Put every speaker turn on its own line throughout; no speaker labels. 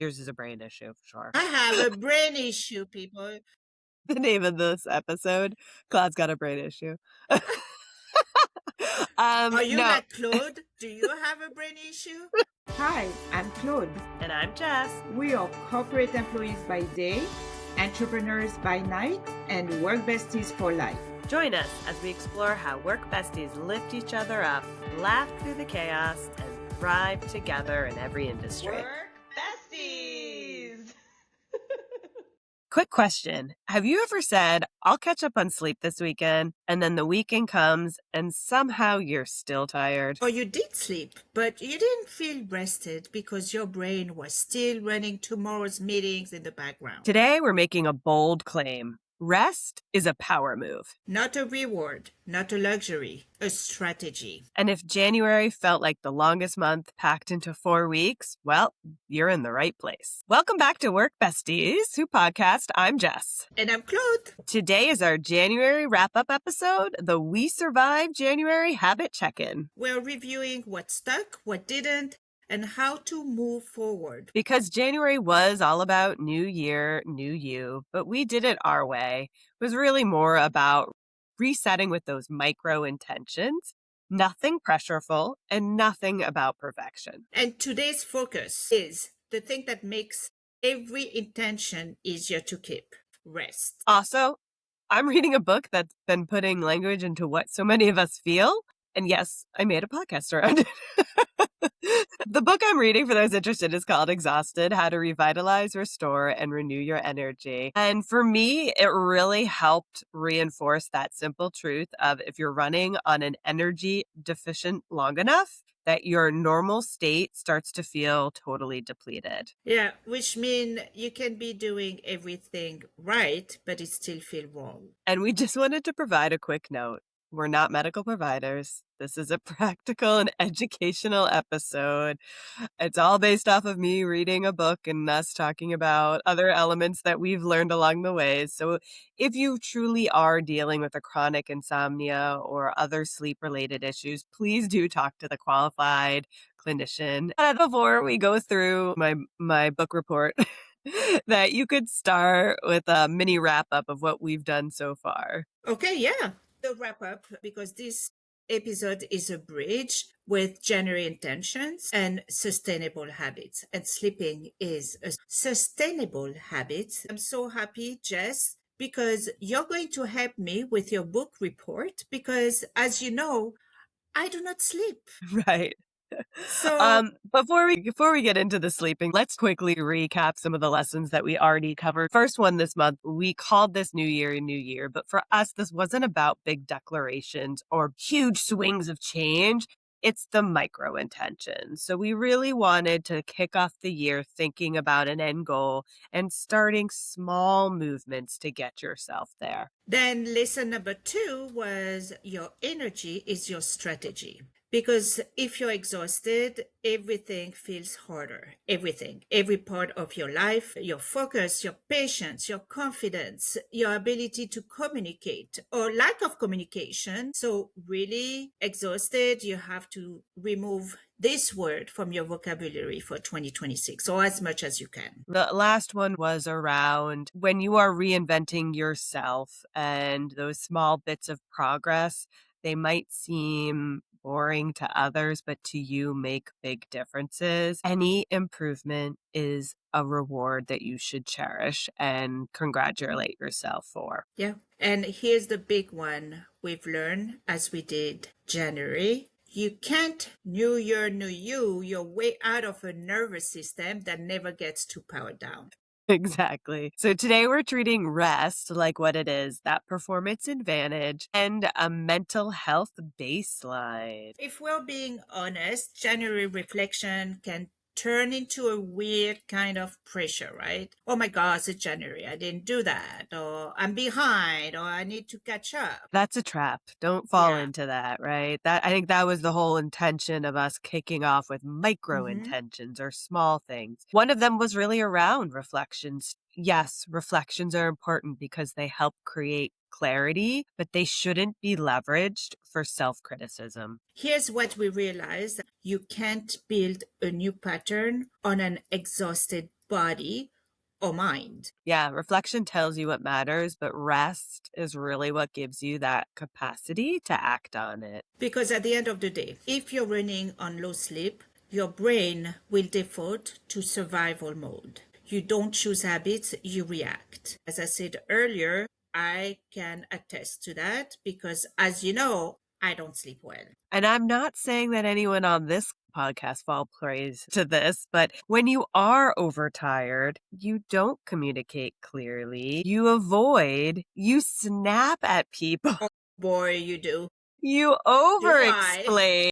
Yours is a brain issue for sure.
I have a brain issue, people.
The name of this episode, Claude's got a brain issue.
Are you
No.
like Claude? Do you have a brain issue?
Hi, I'm Claude.
And I'm Jess.
We are corporate employees by day, entrepreneurs by night, and work besties for life.
Join us as we explore how work besties lift each other up, laugh through the chaos, and thrive together in every industry.
Work besties!
Quick question. Have you ever said, I'll catch up on sleep this weekend, and then the weekend comes and somehow you're still tired?
Or you did sleep, but you didn't feel rested because your brain was still running tomorrow's meetings in the background.
Today, we're making a bold claim. Rest is a power move.
Not a reward, not a luxury, a strategy.
And if January felt like the longest month packed into 4 weeks, well, you're in the right place. Welcome back to Work Besties, who podcast. I'm Jess.
And I'm Claude.
Today is our January wrap-up episode, the We Survived January Habit Check-In.
We're reviewing what stuck, what didn't, and how to move forward.
Because January was all about new year, new you, but we did it our way. It was really more about resetting with those micro intentions, nothing pressureful, and nothing about perfection.
And today's focus is the thing that makes every intention easier to keep: rest.
Also, I'm reading a book that's been putting language into what so many of us feel. And yes, I made a podcast around it. The book I'm reading, for those interested, is called Exhausted: How to Revitalize, Restore, and Renew Your Energy. And for me, it really helped reinforce that simple truth of if you're running on an energy deficient long enough, that your normal state starts to feel totally depleted.
Yeah, which means you can be doing everything right, but it still feel wrong.
And we just wanted to provide a quick note. We're not medical providers. This is a practical and educational episode. It's all based off of me reading a book and us talking about other elements that we've learned along the way. So if you truly are dealing with a chronic insomnia or other sleep-related issues, please do talk to the qualified clinician. Before we go through my book report, that you could start with a mini wrap-up of what we've done so far.
Okay, yeah. The wrap up, because this episode is a bridge with January intentions and sustainable habits. And sleeping is a sustainable habit. I'm so happy, Jess, because you're going to help me with your book report, because as you know, I do not sleep.
Right.
So
before we get into the sleeping, let's quickly recap some of the lessons that we already covered. First one this month, we called this New Year, New Year, but for us, this wasn't about big declarations or huge swings of change. It's the micro intentions. So we really wanted to kick off the year thinking about an end goal and starting small movements to get yourself there.
then lesson number 2 was your energy is your strategy. Because if you're exhausted, everything feels harder. Everything, every part of your life, your focus, your patience, your confidence, your ability to communicate or lack of communication. So really exhausted, you have to remove this word from your vocabulary for 2026, or as much as you can.
The last one was around when you are reinventing yourself and those small bits of progress, they might seem boring to others, but to you make big differences. Any improvement is a reward that you should cherish and congratulate yourself for.
Yeah. And here's the big one we've learned as we did January. You can't new year, new you your way out of a nervous system that never gets too powered down.
Exactly. So today we're treating rest like what it is, that performance advantage and a mental health baseline.
If we're being honest, January reflection can turn into a weird kind of pressure, right? Oh my gosh, it's January. I didn't do that. Or I'm behind, or I need to catch up.
That's a trap. Don't fall
Yeah.
into that, right? I think that was the whole intention of us kicking off with micro intentions or small things. One of them was really around reflections. Yes, reflections are important because they help create clarity, but they shouldn't be leveraged for self-criticism.
Here's what we realized: you can't build a new pattern on an exhausted body, or mind.
Yeah, reflection tells you what matters, but rest is really what gives you that capacity to act on it.
Because at the end of the day, if you're running on low sleep, your brain will default to survival mode. You don't choose habits, you react. As I said earlier, I can attest to that because, as you know, I don't sleep well.
And I'm not saying that anyone on this podcast fall prey to this, but when you are overtired, you don't communicate clearly, you avoid, you snap at people,
Boy, you do.
you
Do I?
over-explain.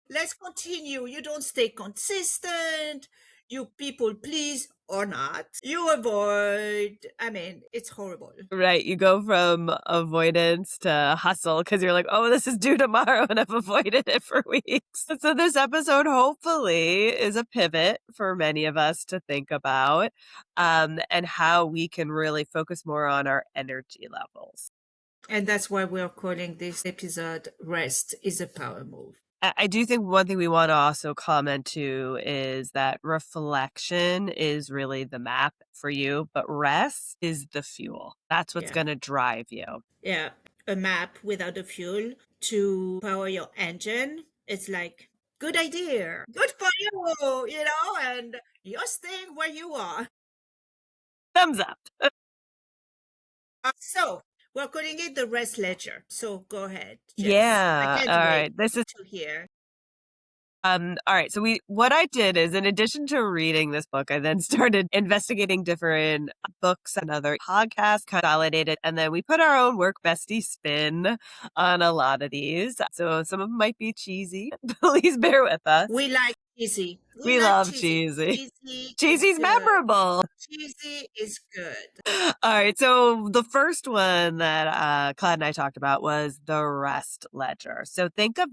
Let's continue. You don't stay consistent. You people please or not. You avoid. I mean, it's horrible.
Right, you go from avoidance to hustle because you're like, oh, this is due tomorrow, and I've avoided it for weeks. So this episode hopefully is a pivot for many of us to think about and how we can really focus more on our energy levels.
And that's why we're calling this episode Rest is a Power Move.
I do think one thing we want to also comment to is that reflection is really the map for you, but rest is the fuel. That's what's
Yeah.
going to drive you.
Yeah. A map without the fuel to power your engine. It's like, good idea. Good for you, and you're staying where you are.
Thumbs up.
So we're calling it the rest ledger. So go ahead. Jess.
Yeah.
I can't
All
wait
right. This is
to hear.
all right. So what I did is, in addition to reading this book, I then started investigating different books and other podcasts, consolidated, and then we put our own work bestie spin on a lot of these. So some of them might be cheesy. Please bear with us.
We like cheesy.
We
like
love cheesy.
Cheesy
Cheesy's
is good.
memorable.
Cheesy is good.
All right. So the first one that Claude and I talked about was the rest ledger. So think of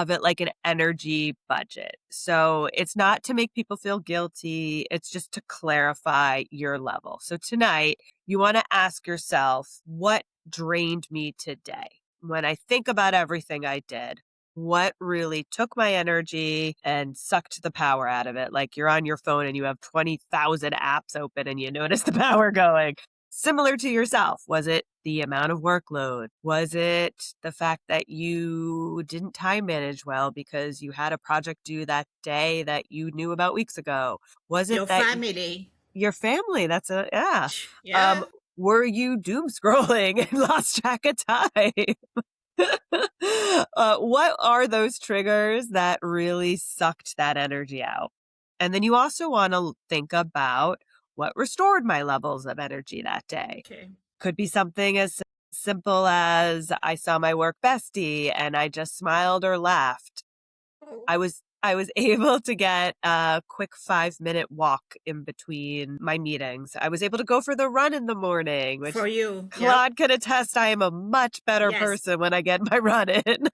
it like an energy budget. So it's not to make people feel guilty. It's just to clarify your level. So tonight you want to ask yourself, what drained me today? When I think about everything I did, what really took my energy and sucked the power out of it? Like you're on your phone and you have 20,000 apps open and you notice the power going. Similar to yourself, was it the amount of workload? Was it the fact that you didn't time manage well because you had a project due that day that you knew about weeks ago? Was it
Your
that
family.
your family?
Yeah.
Were you doom scrolling and lost track of time? What are those triggers that really sucked that energy out? And then you also want to think about what restored my levels of energy that day.
Okay.
Could be something as simple as I saw my work bestie and I just smiled or laughed.
Oh.
I was able to get a quick 5-minute walk in between my meetings. I was able to go for the run in the morning, which
For you.
Claude can attest I am a much better
Yes.
person when I get my run in.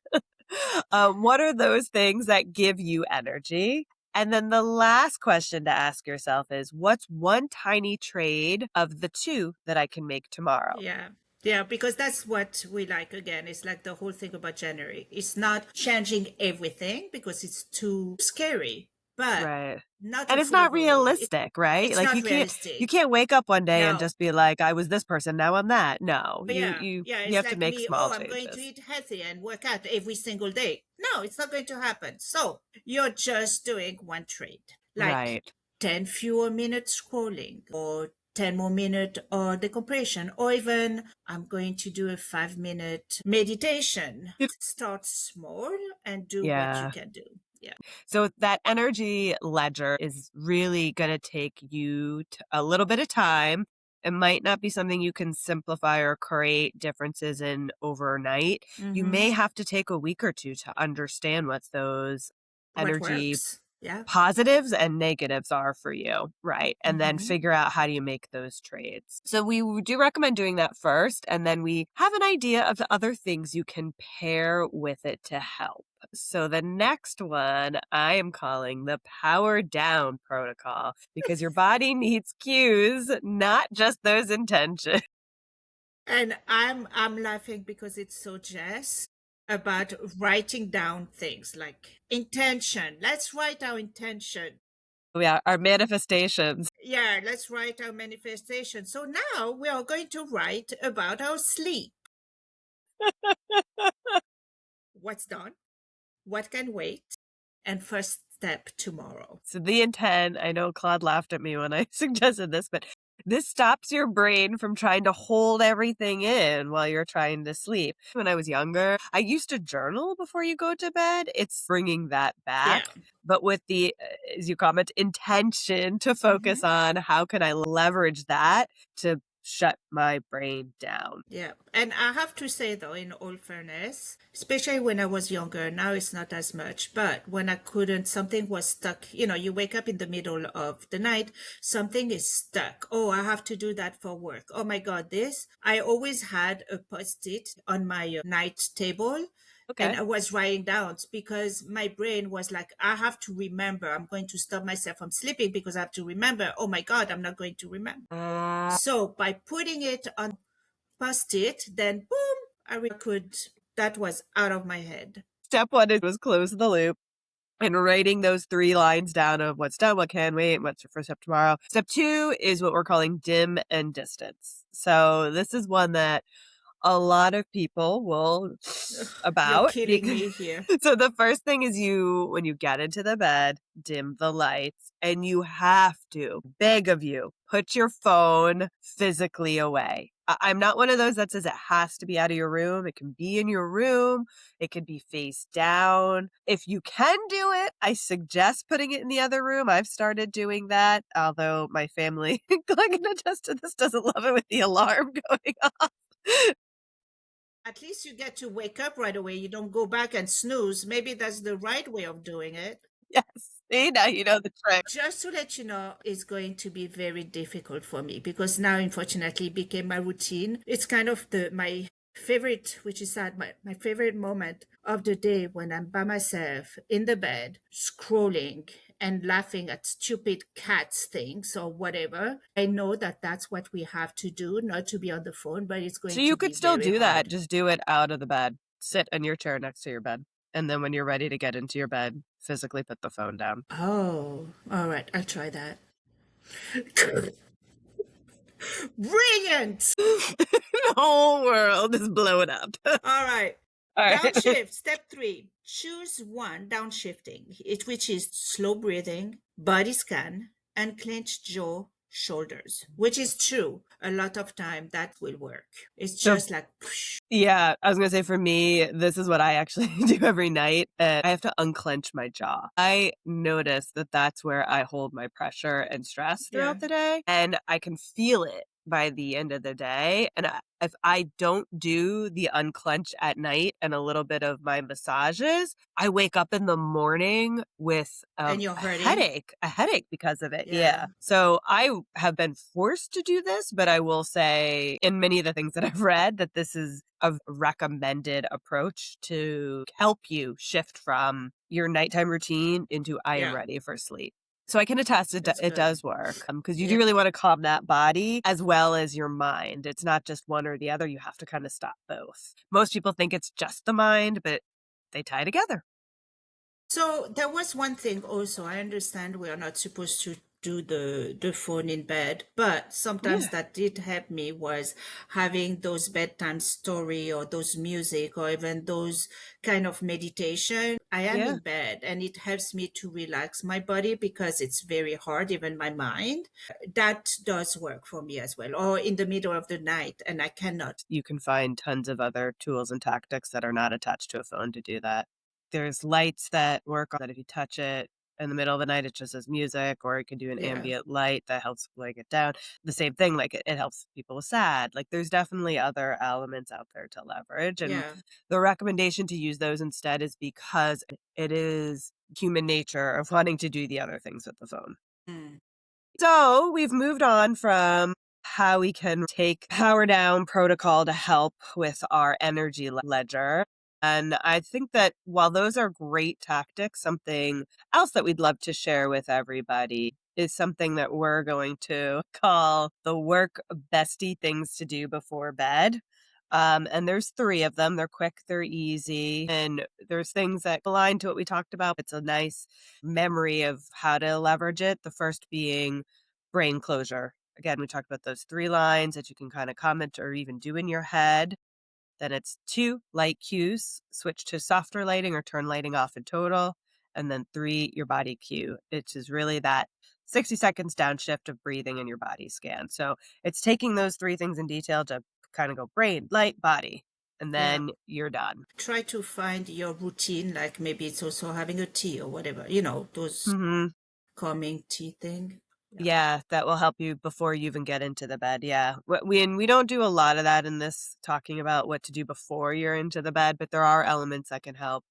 What are those things that give you energy? And then the last question to ask yourself is, what's one tiny trade of the two that I can make tomorrow?
Yeah. Yeah, because that's what we like. Again, it's like the whole thing about January. It's not changing everything because it's too scary. But
Right.
not
And
a
it's
full
not
overload.
realistic, right?
It's
Like
not
you
realistic.
can't wake up one day and
No.
just be like, I was this person, now I'm that. No.
But
You
it's
have
like
to make
me,
small
I'm going to
changes.
eat healthy and work out every single day. No, it's not going to happen. So you're just doing one trade. Like
Right.
10 fewer minutes scrolling or 10 more minutes or decompression, or even I'm going to do a 5-minute meditation. Start small and do what
Yeah.
you can do. Yeah.
So that energy ledger is really going to take you a little bit of time. It might not be something you can simplify or create differences in overnight. You
Mhm.
may have to take a week or two to understand what those
What
energy
works. Yeah.
positives and negatives are for you, right? And then
Mhm.
figure out how do you make those trades. So we do recommend doing that first, and then we have an idea of the other things you can pair with it to help. So the next one I am calling the power down protocol, because your body needs cues, not just those intentions.
And I'm laughing because it's so Jess. about writing down things like intention. Let's write our intention.
Yeah, our manifestations.
Yeah, let's write our manifestation. So now we are going to write about our sleep. What's done? What can wait? And first step tomorrow.
So the intent, I know Claude laughed at me when I suggested this, but this stops your brain from trying to hold everything in while you're trying to sleep. When I was younger, I used to journal before you go to bed. It's bringing that
Yeah.
back, but with the, as you comment, intention to focus on how can I leverage that to shut my brain down.
Yeah. And I have to say, though, in all fairness, especially when I was younger, now it's not as much, but when I couldn't, something was stuck. You wake up in the middle of the night, something is stuck. Oh, I have to do that for work. Oh my God, this. I always had a post-it on my night table. And
Okay.
I was writing down because my brain was like, I have to remember. I'm going to stop myself from sleeping because I have to remember. Oh my God, I'm not going to remember. So by putting it on post-it, then boom, that was out of my head.
Step one was close the loop and writing those 3 lines down of what's done, what can wait, what's your first step tomorrow. Step 2 is what we're calling dim and distance. So this is one that a lot of people will
You're
about.
kidding me here.
So the first thing is when you get into the bed, dim the lights, and you have to, beg of you, put your phone physically away. I'm not one of those that says it has to be out of your room. It can be in your room. It can be face down. If you can do it, I suggest putting it in the other room. I've started doing that, although my family, I can attest to this, doesn't love it with the alarm going off.
At least you get to wake up right away. You don't go back and snooze. Maybe that's the right way of doing it.
Yes. See, now you know the trick.
Just to let you know, it's going to be very difficult for me because now, unfortunately, it became my routine. It's kind of my favorite, which is sad, my favorite moment of the day when I'm by myself in the bed, scrolling and laughing at stupid cats things or whatever. I know that that's what we have to do, not to be on the phone, but it's going
So
to
you
be
could still
very
do that.
hard.
Just do it out of the bed. Sit in your chair next to your bed. And then when you're ready to get into your bed, physically put the phone down.
Oh, all right. I'll try that. Brilliant.
The whole world is blowing up.
All right.
All right.
Downshift. Step 3. Choose one downshifting, which is slow breathing, body scan, and clenched jaw, shoulders, which is true. A lot of time that will work. It's
So-
just like, poosh.
Yeah, I was going to say for me, this is what I actually do every night. And I have to unclench my jaw. I notice that that's where I hold my pressure and stress throughout
Yeah.
the day. And I can feel it by the end of the day. And if I don't do the unclench at night and a little bit of my massages, I wake up in the morning with
And you're
a
hurting?
headache because of it.
Yeah.
Yeah. So I have been forced to do this, but I will say in many of the things that I've read that this is a recommended approach to help you shift from your nighttime routine into I am
Yeah.
ready for sleep. So I can attest
That's
it
good.
does work because you do
Yeah.
really want to calm that body as well as your mind. It's not just one or the other. You have to kind of stop both. Most people think it's just the mind, but they tie together.
So there was one thing also. I understand we are not supposed to do the phone in bed, but sometimes
Yeah.
that did help me was having those bedtime story or those music or even those kind of meditation. I am
Yeah.
in bed and it helps me to relax my body because it's very hard, even my mind. That does work for me as well. Or in the middle of the night and I cannot.
You can find tons of other tools and tactics that are not attached to a phone to do that. There's lights that work on that if you touch it in the middle of the night, it just says music, or you can do an
Yeah.
ambient light that helps lay it down. The same thing, like it helps people with sad. Like there's definitely other elements out there to leverage. And
Yeah.
the recommendation to use those instead is because it is human nature of wanting to do the other things with the phone.
Mm.
So we've moved on from how we can take power down protocol to help with our energy ledger. And I think that while those are great tactics, something else that we'd love to share with everybody is something that we're going to call the work bestie things to do before bed. And there's 3 of them. They're quick, they're easy, and there's things that align to what we talked about. It's a nice memory of how to leverage it. The first being brain closure. Again, we talked about those 3 lines that you can kind of comment or even do in your head. Then it's 2, light cues, switch to softer lighting or turn lighting off in total. And then 3, your body cue, which is really that 60 seconds downshift of breathing in your body scan. So it's taking those 3 things in detail to kind of go brain, light, body, and
Yeah.
then you're done.
Try to find your routine, like maybe it's also having a tea or whatever, those
Hmm.
calming tea thing.
Yeah, that will help you before you even get into the bed. Yeah. We don't do a lot of that in this talking about what to do before you're into the bed, but there are elements that can help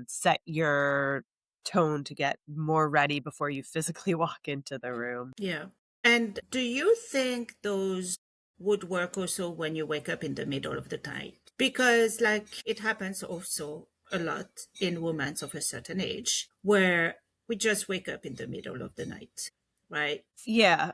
set your tone to get more ready before you physically walk into the room.
Yeah. And do you think those would work also when you wake up in the middle of the night? Because, like, it happens also a lot in women of a certain age where we just wake up in the middle of the night, right?
Yeah.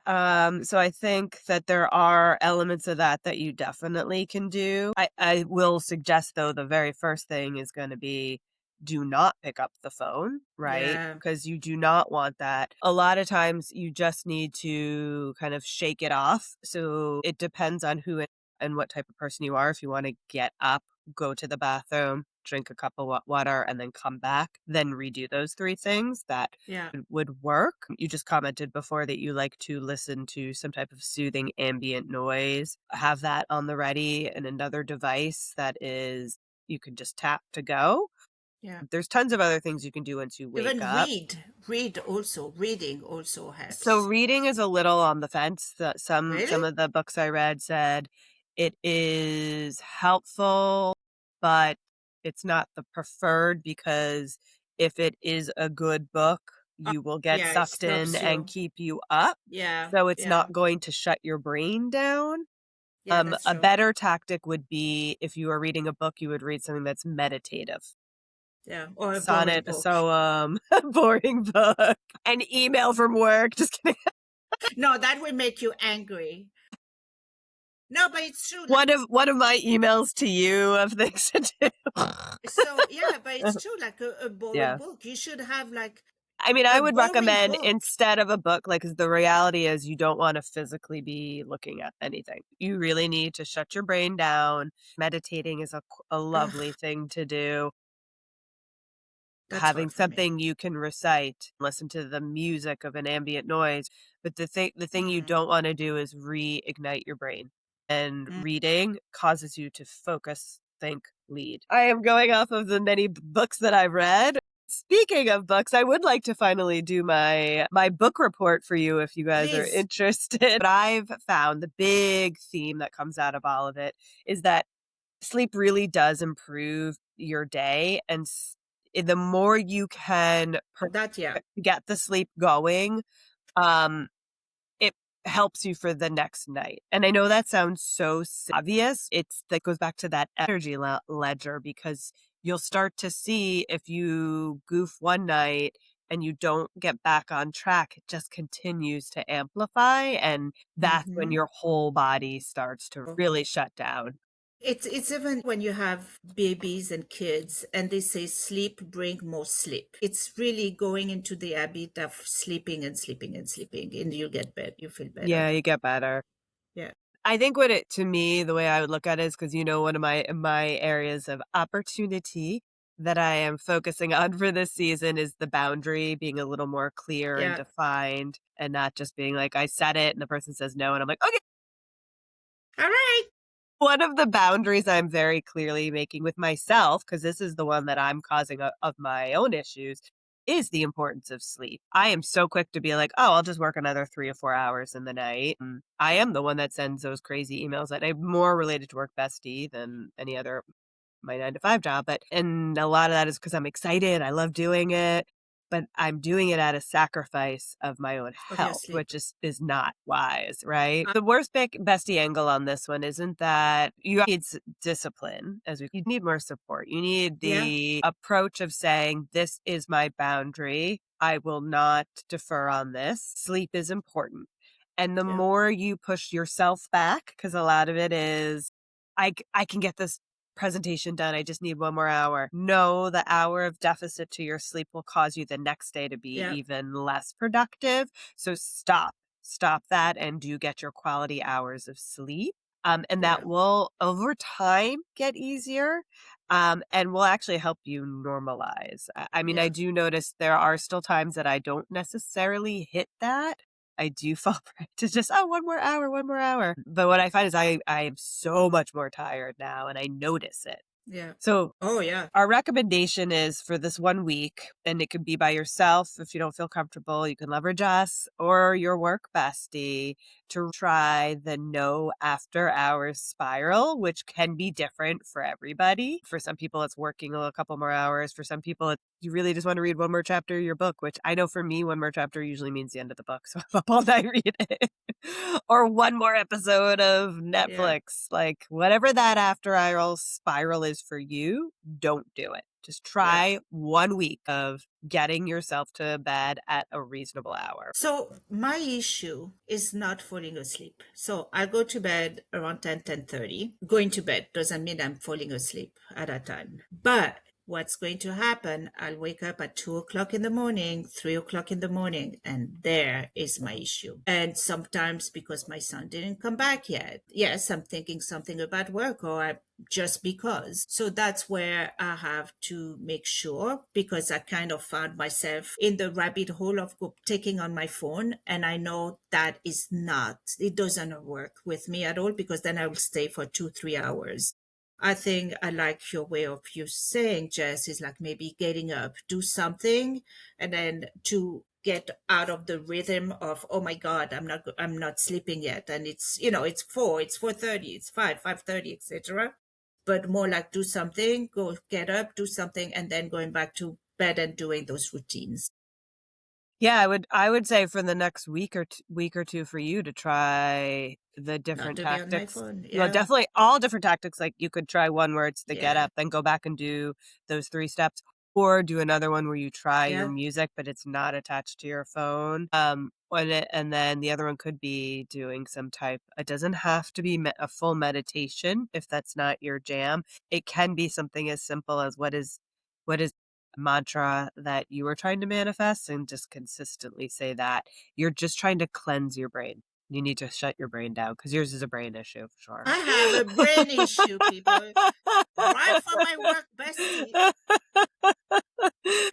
So I think that there are elements of that that you definitely can do. I will suggest, though, the very first thing is going to be do not pick up the phone, right?
Yeah.
Because you do not want that. A lot of times you just need to kind of shake it off. So it depends on who and what type of person you are. If you want to get up, go to the bathroom, drink a cup of water, and then come back, then redo those 3 things. That
Yeah.
would work. You just commented before that you like to listen to some type of soothing ambient noise. Have that on the ready and another device that is you can just tap to go.
Yeah.
There's tons of other things you can do once you wake
Even
up.
reading also
So
helps.
reading is a little on the fence. Some
Really?
of the books I read said it is helpful, but it's not the preferred because if it is a good book,
Oh,
you will get
yeah, it
sucked in
stops
and
you.
keep you up.
Yeah.
So it's
Yeah.
not going to shut your brain down.
Yeah, that's
A
true.
better tactic would be if you are reading a book, you would read something that's meditative.
Yeah. Or a boring
Sonnet, a
book.
poem, a boring book, an email from work. Just kidding.
No, that will make you angry. No, but it's true.
One of my emails to you of things to do.
So yeah, but it's true. Like a boring
Yeah.
book, you should have like
I mean, I
a
would
boring
recommend
book.
instead of a book, like, 'cause the reality is you don't wanna physically be looking at anything. You really need to shut your brain down. Meditating is a lovely
Ugh,
thing to do.
that's
Having
hard for me.
something you can recite, listen to the music of an ambient noise, but the thing you
Mm,
don't wanna do is reignite your brain, and
mm.
reading causes you to focus, think, lead. I am going off of the many books that I've read. Speaking of books, I would like to finally do my book report for you if you guys are
Please.
interested. But I've found the big theme that comes out of all of it is that sleep really does improve your day, and the more you can
That yeah.
get the sleep going, um, it helps you for the next night. And I know that sounds so obvious. That goes back to that energy ledger because you'll start to see if you goof one night and you don't get back on track, it just continues to amplify. And that's when
Hmm.
your whole body starts to really shut down.
It's even when you have babies and kids and they say sleep bring more sleep. It's really going into the habit of sleeping and sleeping and sleeping and you get better, you feel better.
Yeah, you get better.
Yeah.
I think what it to me, the way I would look at it is because one of my areas of opportunity that I am focusing on for this season is the boundary being a little more clear and
Yeah.
defined and not just being like, I said it and the person says no. And I'm like, okay.
All right.
One of the boundaries I'm very clearly making with myself, because this is the one that I'm causing of my own issues, is the importance of sleep. I am so quick to be like, oh, I'll just work another 3 or 4 hours in the night. I am the one that sends those crazy emails that I'm more related to work bestie than any other my 9 to 5 job. And a lot of that is because I'm excited. I love doing it, but I'm doing it at a sacrifice of my own
Of your
health,
sleep.
which is not wise, right?
Uh,
The worst bestie angle on this one isn't that you need discipline, you need more support. You need
yeah.
the approach of saying, this is my boundary. I will not defer on this. Sleep is important. And the
Yeah.
more you push yourself back, because a lot of it is I can get this presentation done. I just need one more hour. No, the hour of deficit to your sleep will cause you the next day to be
Yeah.
even less productive. So stop that and do get your quality hours of sleep. And
Yeah.
that will over time get easier. And will actually help you normalize. I mean, I
Yeah.
do notice there are still times that I don't necessarily hit that. I do fall prey to just, oh, one more hour, one more hour. But what I find is I am so much more tired now and I notice it.
Yeah.
So
Oh, yeah.
our recommendation is for this 1 week, and it could be by yourself if you don't feel comfortable. You can leverage us or your work bestie to try the no after hours spiral, which can be different for everybody. For some people, it's working a couple more hours. For some people, you really just want to read one more chapter of your book, which I know for me, one more chapter usually means the end of the book. So I'm up all night reading it. Or one more episode of
Yeah.
Netflix. Like whatever that after hours spiral is for you, don't do it. Just try 1 week of getting yourself to bed at a reasonable hour.
So my issue is not falling asleep. So I go to bed around 10:30. Going to bed doesn't mean I'm falling asleep at that time. But what's going to happen, I'll wake up at 2 o'clock in the morning, 3 o'clock in the morning, and there is my issue. And sometimes because my son didn't come back yet, yes, I'm thinking something about work or just because. So that's where I have to make sure, because I kind of found myself in the rabbit hole of taking on my phone. And I know that is not, it doesn't work with me at all, because then I will stay for 2, 3 hours. I think I like your way of you saying, Jess, is like maybe getting up, do something, and then to get out of the rhythm of, oh my God, I'm not sleeping yet, and it's 4:30, it's 5:30, etc. But more like do something, go get up, do something, and then going back to bed and doing those routines.
Yeah, I would say for the next week or two for you to try the
Not
different
to be on my
tactics.
phone.
Well,
Yeah.
definitely all different tactics. Like you could try one where it's the get
Yeah.
up, then go back and do those 3 steps, or do another one where you try your
Yeah.
music, but it's not attached to your phone. And then the other one could be doing some type. It doesn't have to be a full meditation if that's not your jam. It can be something as simple as what is mantra that you are trying to manifest, and just consistently say that. You're just trying to cleanse your brain. You need to shut your brain down because yours is a brain issue for sure.
I have a brain issue, people. Right for my work bestie.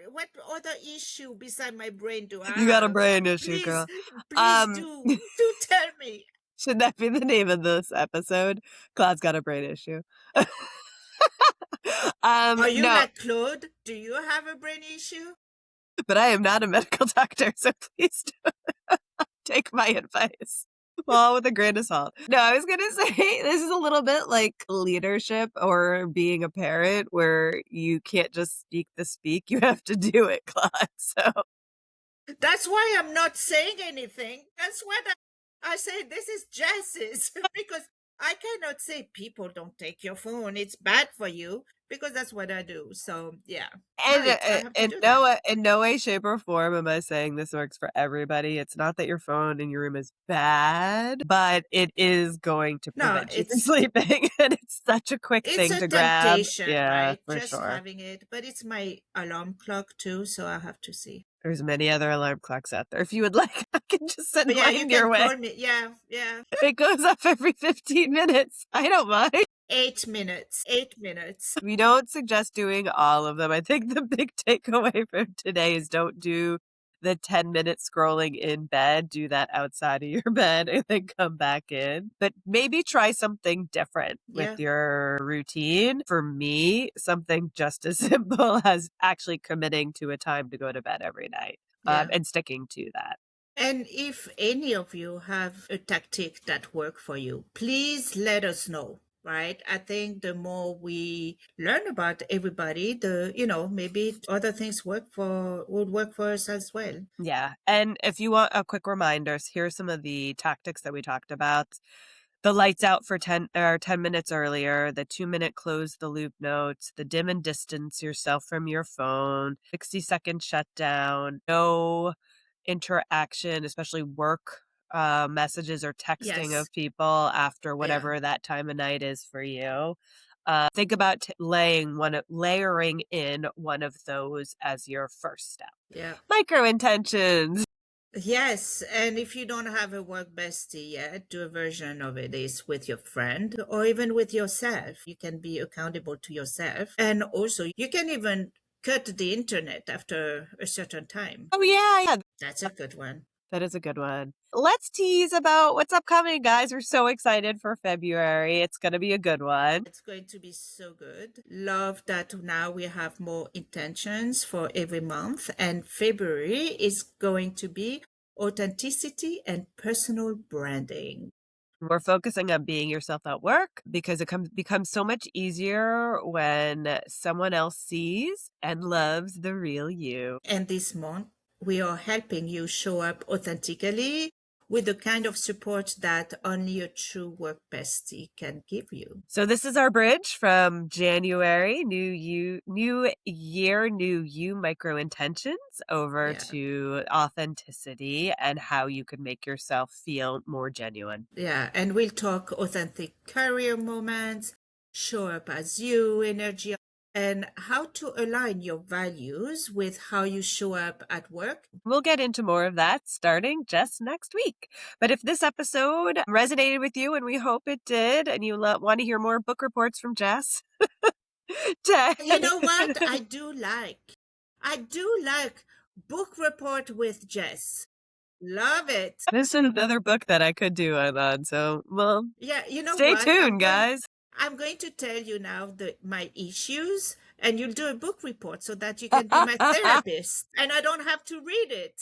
What other issue beside my brain do I
You got a
have?
brain issue,
Please,
girl.
please do tell me.
Should that be the name of this episode? Claude's got a brain issue.
Are you
No,
like Claude? Do you have a brain issue?
but I am not a medical doctor, so please don't take my advice. Well, with a grain of salt. No, I was going to say this is a little bit like leadership or being a parent where you can't just speak the speak. You have to do it, Claude. So
That's why I'm not saying anything. That's what I say this is Jess's because I cannot say people don't take your phone. It's bad for you because that's what I do. So yeah,
And
right. I have to do that.
in no way, shape, or form am I saying this works for everybody. It's not that your phone in your room is bad, but it is going to
No,
prevent you from sleeping. And it's such a quick
it's
thing
a
to grab.
temptation,
Yeah,
right?
for
Just
sure.
having it, but it's my alarm clock too, so I have to see.
There's many other alarm clocks out there. If you would like, I can just send
But yeah, you
mine
can
your way.
call me. Yeah, yeah.
It goes off every 15 minutes. I don't mind.
8 minutes. 8 minutes.
We don't suggest doing all of them. I think the big takeaway from today is don't do the 10-minute scrolling in bed. Do that outside of your bed and then come back in. But maybe try something different
Yeah.
with your routine. For me, something just as simple as actually committing to a time to go to bed every night
Yeah.
and sticking to that.
And if any of you have a tactic that work for you, please let us know. Right. I think the more we learn about everybody, maybe other things would work for us as well.
Yeah. And if you want a quick reminders, here are some of the tactics that we talked about. The lights out for 10 minutes earlier, the 2-minute close the loop notes, the dim and distance yourself from your phone, 60-second shutdown, no interaction, especially work messages or texting
Yes.
of people after
Yeah.
whatever that time of night is for you. Think about layering in one of those as your first step.
Yeah.
Micro intentions.
Yes, and if you don't have a work bestie yet, do a version of it is with your friend or even with yourself. You can be accountable to yourself. And also, you can even cut the internet after a certain time.
Oh, yeah.
That's a good one.
That is a good one. Let's tease about what's upcoming, guys. We're so excited for February. It's going to be a good one.
It's going to be so good. Love that now we have more intentions for every month. And February is going to be authenticity and personal branding.
We're focusing on being yourself at work because it becomes so much easier when someone else sees and loves the real you.
And this month, we are helping you show up authentically with the kind of support that only a true work bestie can give you.
So this is our bridge from January, new year, new you micro intentions over to authenticity and how you could make yourself feel more genuine.
Yeah, and we'll talk authentic career moments, show up as you, energy, and how to align your values with how you show up at work.
We'll get into more of that starting just next week. But if this episode resonated with you, and we hope it did, and you want to hear more book reports from Jess,
you know what? I do like book report with Jess. Love it.
This is another book that I could do on. So, well,
yeah, you know
stay
what?
tuned, guys.
I'm going to tell you now my issues, and you'll do a book report so that you can be my therapist, and I don't have to read it.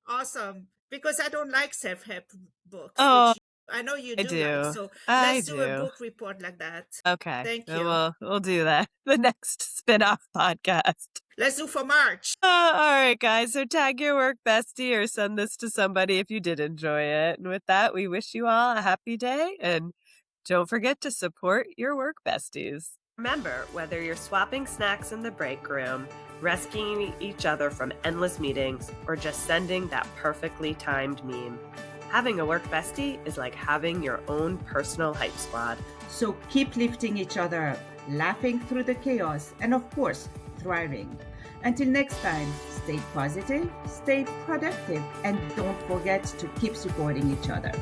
Awesome, because I don't like self-help books.
Oh,
I know you
I
do.
do.
Like, so let's do a book report like that.
Okay.
Thank you.
We'll do that. The next spin-off podcast.
Let's do for March.
All right, guys. So tag your work bestie or send this to somebody if you did enjoy it. And with that, we wish you all a happy day, and don't forget to support your work besties. Remember, whether you're swapping snacks in the break room, rescuing each other from endless meetings, or just sending that perfectly timed meme, having a work bestie is like having your own personal hype squad.
So keep lifting each other up, laughing through the chaos, and of course, thriving. Until next time, stay positive, stay productive, and don't forget to keep supporting each other.